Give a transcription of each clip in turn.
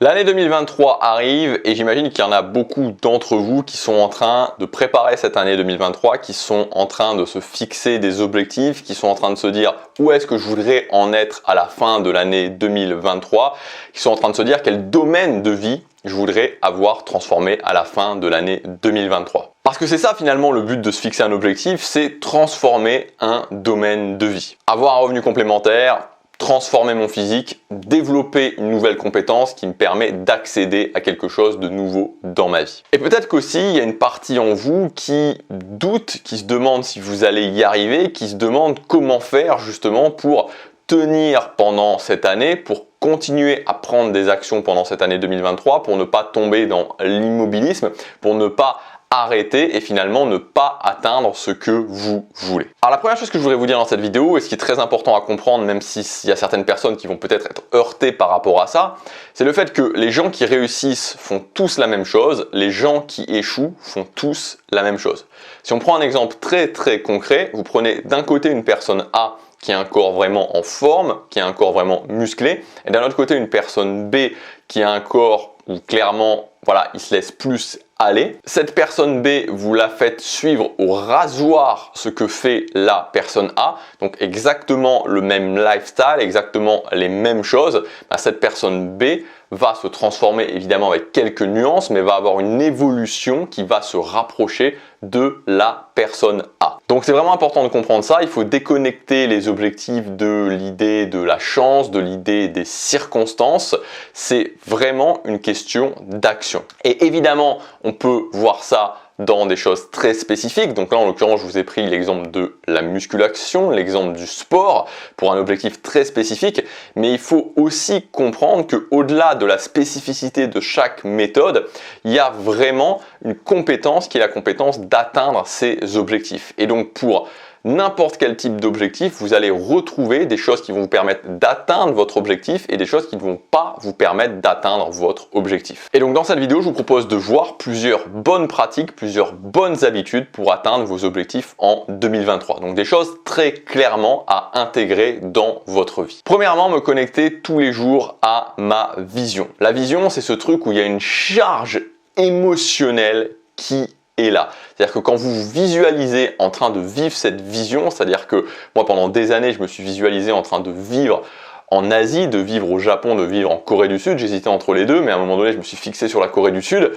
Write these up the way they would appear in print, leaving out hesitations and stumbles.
L'année 2023 arrive et j'imagine qu'il y en a beaucoup d'entre vous qui sont en train de préparer cette année 2023, qui sont en train de se fixer des objectifs, qui sont en train de se dire où est-ce que je voudrais en être à la fin de l'année 2023, qui sont en train de se dire quel domaine de vie je voudrais avoir transformé à la fin de l'année 2023. Parce que c'est ça finalement le but de se fixer un objectif, c'est transformer un domaine de vie. Avoir un revenu complémentaire, transformer mon physique, développer une nouvelle compétence qui me permet d'accéder à quelque chose de nouveau dans ma vie. Et peut-être qu'aussi il y a une partie en vous qui doute, qui se demande si vous allez y arriver, qui se demande comment faire justement pour tenir pendant cette année, pour continuer à prendre des actions pendant cette année 2023, pour ne pas tomber dans l'immobilisme, pour ne pas arrêter et finalement ne pas atteindre ce que vous voulez. Alors la première chose que je voudrais vous dire dans cette vidéo, et ce qui est très important à comprendre, même s'il y a certaines personnes qui vont peut-être être heurtées par rapport à ça, c'est le fait que les gens qui réussissent font tous la même chose, les gens qui échouent font tous la même chose. Si on prend un exemple très concret, vous prenez d'un côté une personne A qui a un corps vraiment en forme, qui a un corps vraiment musclé, et d'un autre côté une personne B qui a un corps où clairement, voilà, il se laisse plus aller. Cette personne B, vous la faites suivre au rasoir ce que fait la personne A, donc exactement le même lifestyle, exactement les mêmes choses. Cette personne B va se transformer évidemment avec quelques nuances, mais va avoir une évolution qui va se rapprocher de la personne A. Donc c'est vraiment important de comprendre ça, il faut déconnecter les objectifs de l'idée de la chance, de l'idée des circonstances, c'est vraiment une question d'action. Et évidemment, on peut voir ça dans des choses très spécifiques. Donc là, en l'occurrence, je vous ai pris l'exemple de la musculation, l'exemple du sport pour un objectif très spécifique. Mais il faut aussi comprendre qu'au-delà de la spécificité de chaque méthode, il y a vraiment une compétence qui est la compétence d'atteindre ces objectifs. Et donc pour n'importe quel type d'objectif, vous allez retrouver des choses qui vont vous permettre d'atteindre votre objectif et des choses qui ne vont pas vous permettre d'atteindre votre objectif. Et donc dans cette vidéo, je vous propose de voir plusieurs bonnes pratiques, plusieurs bonnes habitudes pour atteindre vos objectifs en 2023. Donc des choses très clairement à intégrer dans votre vie. Premièrement, me connecter tous les jours à ma vision. La vision, c'est ce truc où il y a une charge émotionnelle qui est là. C'est-à-dire que quand vous vous visualisez en train de vivre cette vision, c'est-à-dire que moi pendant des années je me suis visualisé en train de vivre en Asie, de vivre au Japon, de vivre en Corée du Sud, j'hésitais entre les deux, mais à un moment donné je me suis fixé sur la Corée du Sud.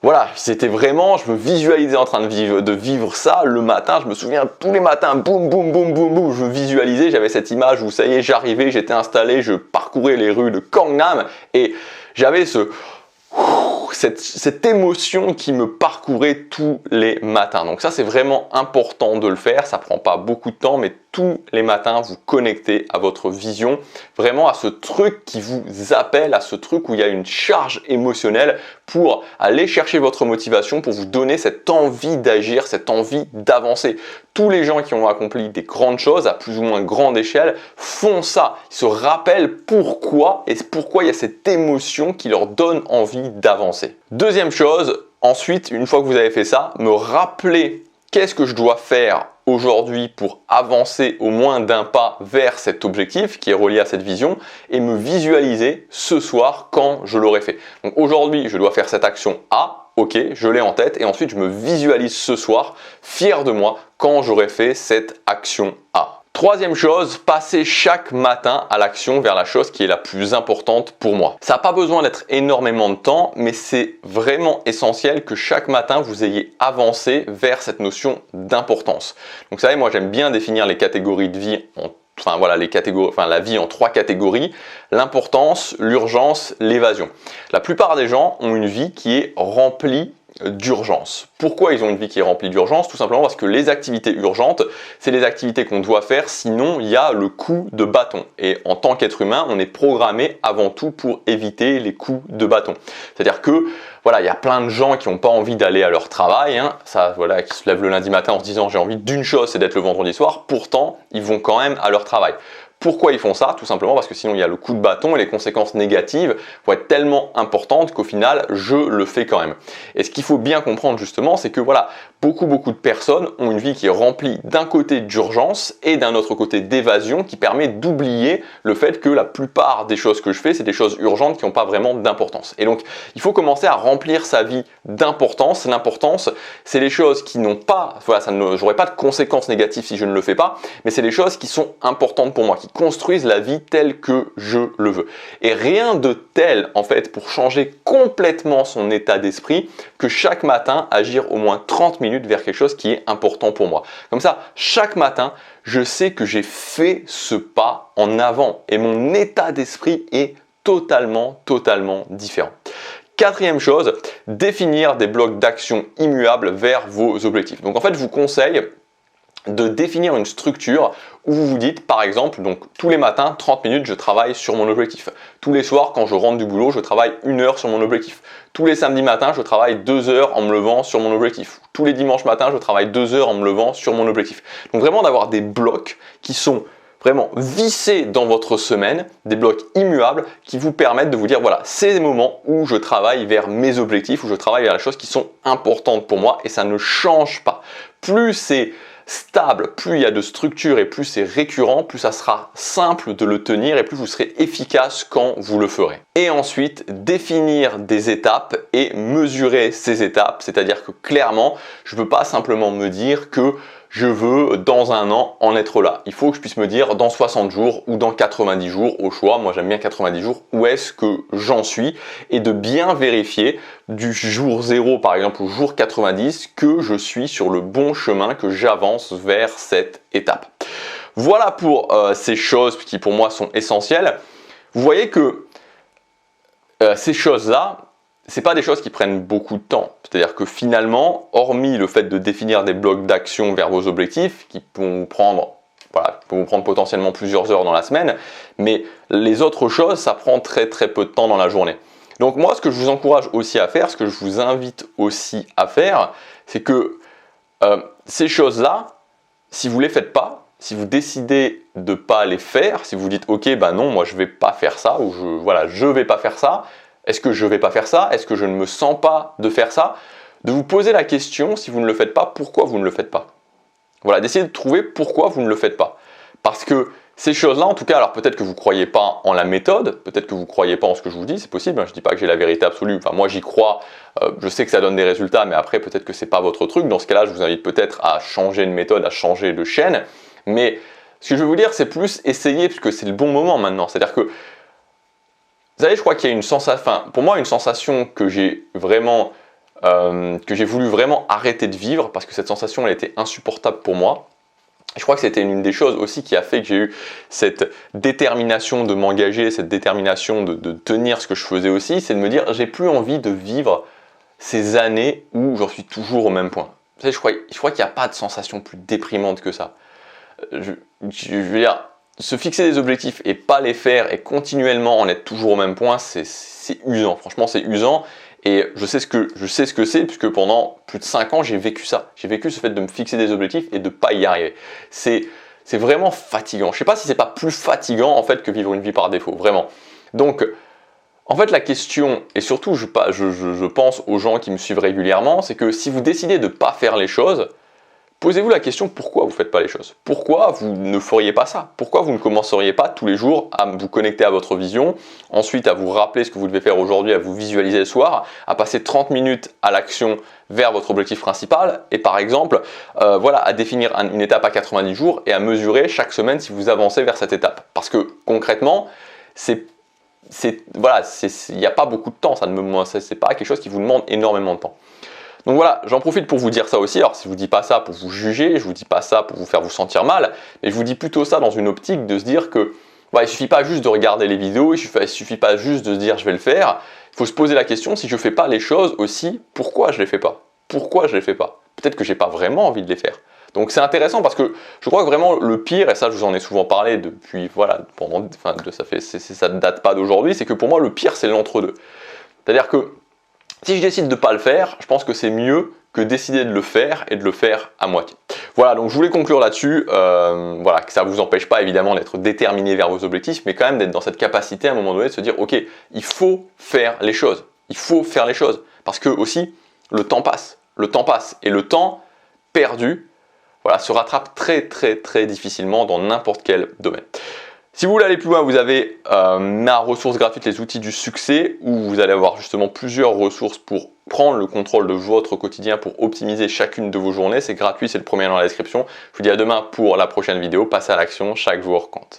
Voilà, c'était vraiment, je me visualisais en train de vivre ça le matin, je me souviens tous les matins, boum, boum, boum, boum, boum, je visualisais, j'avais cette image où ça y est, j'arrivais, j'étais installé, je parcourais les rues de Gangnam et j'avais cette émotion qui me parcourait tous les matins. Donc ça, c'est vraiment important de le faire. Ça prend pas beaucoup de temps, mais tous les matins, vous connectez à votre vision, vraiment à ce truc qui vous appelle, à ce truc où il y a une charge émotionnelle pour aller chercher votre motivation, pour vous donner cette envie d'agir, cette envie d'avancer. Tous les gens qui ont accompli des grandes choses à plus ou moins grande échelle font ça. Ils se rappellent pourquoi et pourquoi il y a cette émotion qui leur donne envie d'avancer. Deuxième chose, ensuite, une fois que vous avez fait ça, me rappeler qu'est-ce que je dois faire aujourd'hui pour avancer au moins d'un pas vers cet objectif qui est relié à cette vision et me visualiser ce soir quand je l'aurai fait. Donc aujourd'hui, je dois faire cette action A, ok, je l'ai en tête et ensuite je me visualise ce soir, fier de moi quand j'aurai fait cette action A. Troisième chose, passer chaque matin à l'action vers la chose qui est la plus importante pour moi. Ça n'a pas besoin d'être énormément de temps, mais c'est vraiment essentiel que chaque matin vous ayez avancé vers cette notion d'importance. Donc vous savez, moi j'aime bien définir les catégories de vie la vie en trois catégories, l'importance, l'urgence, l'évasion. La plupart des gens ont une vie qui est remplie d'urgence. Pourquoi ils ont une vie qui est remplie d'urgence? Tout simplement parce que les activités urgentes, c'est les activités qu'on doit faire, sinon il y a le coup de bâton. Et en tant qu'être humain, on est programmé avant tout pour éviter les coups de bâton. C'est-à-dire que voilà, il y a plein de gens qui n'ont pas envie d'aller à leur travail, qui se lèvent le lundi matin en se disant j'ai envie d'une chose, c'est d'être le vendredi soir. Pourtant, ils vont quand même à leur travail. Pourquoi ils font ça? Tout simplement parce que sinon il y a le coup de bâton et les conséquences négatives vont être tellement importantes qu'au final je le fais quand même. Et ce qu'il faut bien comprendre justement, c'est que voilà, beaucoup de personnes ont une vie qui est remplie d'un côté d'urgence et d'un autre côté d'évasion qui permet d'oublier le fait que la plupart des choses que je fais, c'est des choses urgentes qui n'ont pas vraiment d'importance. Et donc il faut commencer à remplir sa vie d'importance. L'importance, c'est les choses qui n'ont pas, voilà, j'aurai pas de conséquences négatives si je ne le fais pas, mais c'est les choses qui sont importantes pour moi, qui construisent la vie telle que je le veux. Et rien de tel en fait pour changer complètement son état d'esprit que chaque matin agir au moins 30 minutes vers quelque chose qui est important pour moi. Comme ça, chaque matin, je sais que j'ai fait ce pas en avant et mon état d'esprit est totalement différent. Quatrième chose, définir des blocs d'action immuables vers vos objectifs. Donc en fait, je vous conseille de définir une structure où vous vous dites par exemple, donc tous les matins 30 minutes je travaille sur mon objectif, tous les soirs quand je rentre du boulot je travaille 1 heure sur mon objectif, tous les samedis matins je travaille 2 heures en me levant sur mon objectif, tous les dimanches matins je travaille 2 heures en me levant sur mon objectif. Donc vraiment d'avoir des blocs qui sont vraiment vissés dans votre semaine, des blocs immuables qui vous permettent de vous dire voilà, c'est les moments où je travaille vers mes objectifs, où je travaille vers les choses qui sont importantes pour moi et ça ne change pas. Plus c'est stable, plus il y a de structure et plus c'est récurrent, plus ça sera simple de le tenir et plus vous serez efficace quand vous le ferez. Et ensuite, définir des étapes et mesurer ces étapes, c'est-à-dire que clairement, je ne veux pas simplement me dire que je veux dans 1 an en être là. Il faut que je puisse me dire dans 60 jours ou dans 90 jours au choix. Moi j'aime bien 90 jours. Où est-ce que j'en suis? Et de bien vérifier du jour 0 par exemple au jour 90 que je suis sur le bon chemin, que j'avance vers cette étape. Voilà pour ces choses qui pour moi sont essentielles. Vous voyez que ces choses-là, c'est pas des choses qui prennent beaucoup de temps. C'est-à-dire que finalement, hormis le fait de définir des blocs d'action vers vos objectifs, qui vont vous prendre, voilà, potentiellement plusieurs heures dans la semaine, mais les autres choses, ça prend très peu de temps dans la journée. Donc moi, ce que je vous encourage aussi à faire, ce que je vous invite aussi à faire, c'est que ces choses-là, si vous les faites pas, si vous décidez de pas les faire, si vous dites ok, bah non, moi je vais pas faire ça, ou je vais pas faire ça. Est-ce que je ne vais pas faire ça? Est-ce que je ne me sens pas de faire ça? De vous poser la question, si vous ne le faites pas, pourquoi vous ne le faites pas? Voilà, d'essayer de trouver pourquoi vous ne le faites pas. Parce que ces choses-là, en tout cas, alors peut-être que vous ne croyez pas en la méthode, peut-être que vous ne croyez pas en ce que je vous dis, c'est possible, hein, je ne dis pas que j'ai la vérité absolue, enfin moi j'y crois, je sais que ça donne des résultats, mais après peut-être que ce n'est pas votre truc. Dans ce cas-là, je vous invite peut-être à changer de méthode, à changer de chaîne. Mais ce que je veux vous dire, c'est plus essayer, puisque c'est le bon moment maintenant. C'est-à-dire que vous savez, je crois qu'il y a une sensation, enfin, pour moi, une sensation que j'ai vraiment, que j'ai voulu vraiment arrêter de vivre parce que cette sensation, elle était insupportable pour moi. Je crois que c'était une des choses aussi qui a fait que j'ai eu cette détermination de m'engager, cette détermination de tenir ce que je faisais aussi, c'est de me dire, j'ai plus envie de vivre ces années où j'en suis toujours au même point. Vous savez, je crois qu'il n'y a pas de sensation plus déprimante que ça. Je veux dire, se fixer des objectifs et pas les faire et continuellement en être toujours au même point, c'est usant. Franchement, c'est usant. Et je sais ce que c'est puisque pendant plus de 5 ans, j'ai vécu ça. J'ai vécu ce fait de me fixer des objectifs et de ne pas y arriver. C'est vraiment fatigant. Je ne sais pas si c'est pas plus fatigant en fait que vivre une vie par défaut, vraiment. Donc, en fait, la question, et surtout je pense aux gens qui me suivent régulièrement, c'est que si vous décidez de ne pas faire les choses, posez-vous la question pourquoi vous ne faites pas les choses? Pourquoi vous ne feriez pas ça? Pourquoi vous ne commenceriez pas tous les jours à vous connecter à votre vision, ensuite à vous rappeler ce que vous devez faire aujourd'hui, à vous visualiser le soir, à passer 30 minutes à l'action vers votre objectif principal et par exemple voilà, à définir une étape à 90 jours et à mesurer chaque semaine si vous avancez vers cette étape? Parce que concrètement, voilà, il n'y a pas beaucoup de temps, c'est pas quelque chose qui vous demande énormément de temps. Donc voilà, j'en profite pour vous dire ça aussi. Alors si je vous dis pas ça pour vous juger, je vous dis pas ça pour vous faire vous sentir mal, mais je vous dis plutôt ça dans une optique de se dire que voilà, il suffit pas juste de regarder les vidéos, il suffit pas juste de se dire je vais le faire. Il faut se poser la question, si je fais pas les choses aussi, pourquoi je les fais pas? Pourquoi je les fais pas? Peut-être que j'ai pas vraiment envie de les faire. Donc c'est intéressant parce que je crois que vraiment le pire, et ça je vous en ai souvent parlé depuis, voilà, ça ne date pas d'aujourd'hui, c'est que pour moi le pire c'est l'entre-deux. C'est-à-dire que si je décide de ne pas le faire, je pense que c'est mieux que décider de le faire et de le faire à moitié. Voilà, donc je voulais conclure là-dessus, voilà, que ça ne vous empêche pas évidemment d'être déterminé vers vos objectifs, mais quand même d'être dans cette capacité à un moment donné de se dire, ok, il faut faire les choses, il faut faire les choses, parce que aussi, le temps passe, et le temps perdu, voilà, se rattrape très difficilement dans n'importe quel domaine. Si vous voulez aller plus loin, vous avez ma ressource gratuite, les outils du succès, où vous allez avoir justement plusieurs ressources pour prendre le contrôle de votre quotidien, pour optimiser chacune de vos journées. C'est gratuit, c'est le premier dans la description. Je vous dis à demain pour la prochaine vidéo. Passez à l'action, chaque jour compte.